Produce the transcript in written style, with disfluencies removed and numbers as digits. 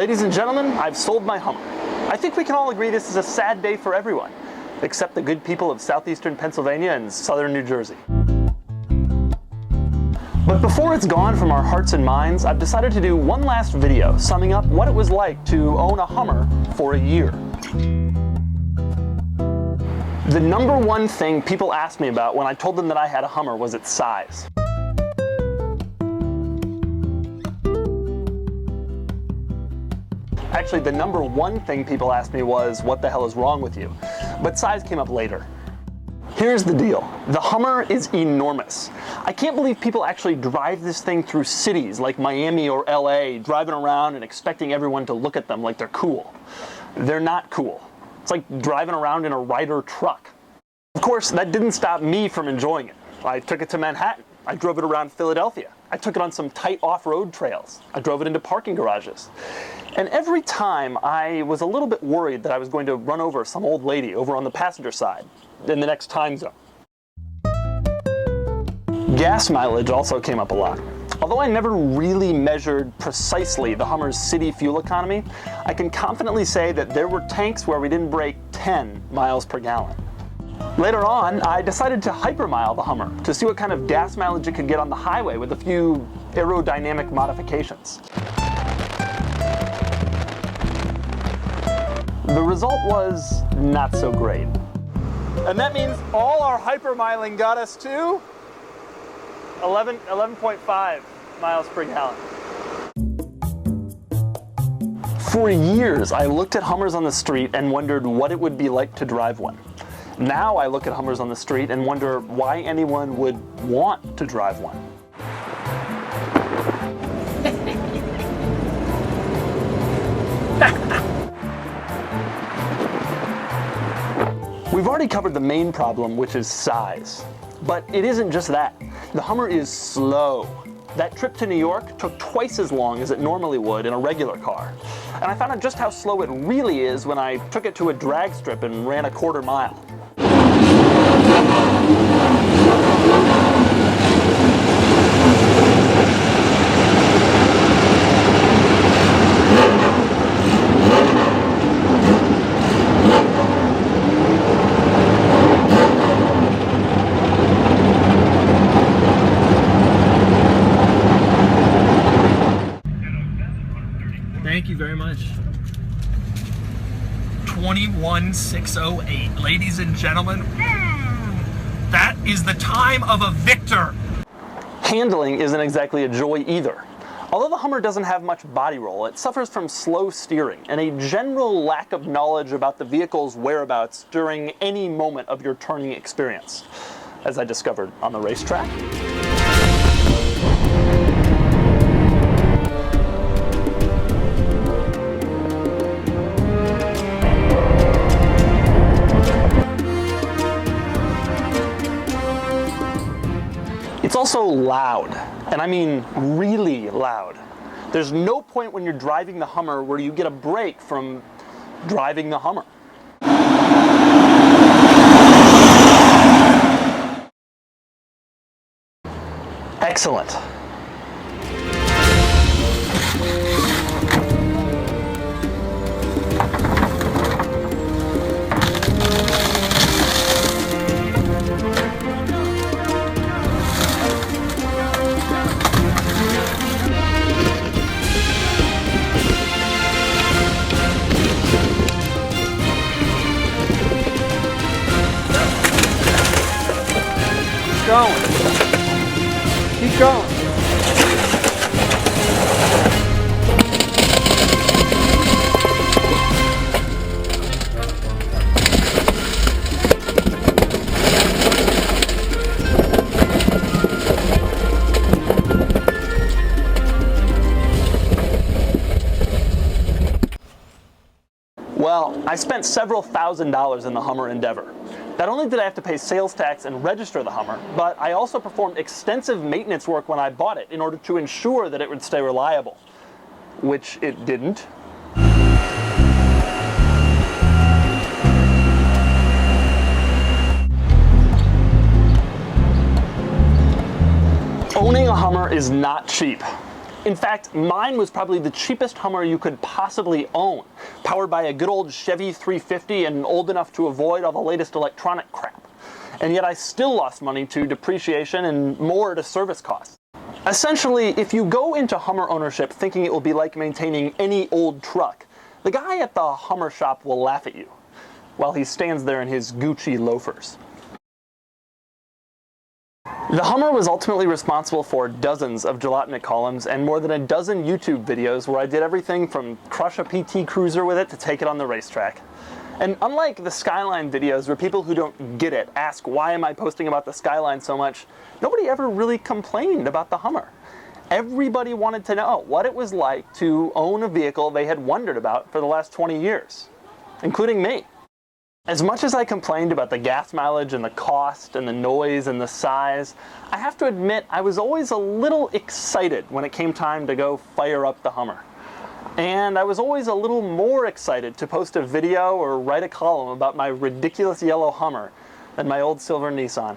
Ladies and gentlemen, I've sold my Hummer. I think we can all agree this is a sad day for everyone, except the good people of southeastern Pennsylvania and southern New Jersey. But before it's gone from our hearts and minds, I've decided to do one last video summing up what it was like to own a Hummer for a year. The number one thing people asked me about when I told them that I had a Hummer was its size. Actually, the number one thing people asked me was, what the hell is wrong with you? But size came up later. Here's the deal. The Hummer is enormous. I can't believe people actually drive this thing through cities like Miami or LA, driving around and expecting everyone to look at them like they're cool. They're not cool. It's like driving around in a Ryder truck. Of course, that didn't stop me from enjoying it. I took it to Manhattan. I drove it around Philadelphia. I took it on some tight off-road trails. I drove it into parking garages. And every time I was a little bit worried that I was going to run over some old lady over on the passenger side in the next time zone. Gas mileage also came up a lot. Although I never really measured precisely the Hummer's city fuel economy, I can confidently say that there were tanks where we didn't break 10 miles per gallon. Later on, I decided to hypermile the Hummer to see what kind of gas mileage it could get on the highway with a few aerodynamic modifications. The result was not so great. And that means all our hypermiling got us to 11.5 miles per gallon. For years, I looked at Hummers on the street and wondered what it would be like to drive one. Now I look at Hummers on the street and wonder why anyone would want to drive one. We've already covered the main problem, which is size. But it isn't just that. The Hummer is slow. That trip to New York took twice as long as it normally would in a regular car. And I found out just how slow it really is when I took it to a drag strip and ran a quarter mile. Thank you very much. 21608, ladies and gentlemen. That is the time of a victor. Handling isn't exactly a joy either. Although the Hummer doesn't have much body roll, it suffers from slow steering and a general lack of knowledge about the vehicle's whereabouts during any moment of your turning experience, as I discovered on the racetrack. It's also loud, and I mean really loud. There's no point when you're driving the Hummer where you get a break from driving the Hummer. Excellent. Going. Keep going. Well, I spent several $1,000s in the Hummer endeavor. Not only did I have to pay sales tax and register the Hummer, but I also performed extensive maintenance work when I bought it in order to ensure that it would stay reliable, which it didn't. Owning a Hummer is not cheap. In fact, mine was probably the cheapest Hummer you could possibly own, powered by a good old Chevy 350 and old enough to avoid all the latest electronic crap. And yet I still lost money to depreciation and more to service costs. Essentially, if you go into Hummer ownership thinking it will be like maintaining any old truck, the guy at the Hummer shop will laugh at you while he stands there in his Gucci loafers. The Hummer was ultimately responsible for dozens of gelatinous columns and more than a dozen YouTube videos where I did everything from crush a PT Cruiser with it to take it on the racetrack. And unlike the Skyline videos where people who don't get it ask why am I posting about the Skyline so much, nobody ever really complained about the Hummer. Everybody wanted to know what it was like to own a vehicle they had wondered about for the last 20 years, including me. As much as I complained about the gas mileage and the cost and the noise and the size, I have to admit I was always a little excited when it came time to go fire up the Hummer. And I was always a little more excited to post a video or write a column about my ridiculous yellow Hummer than my old silver Nissan.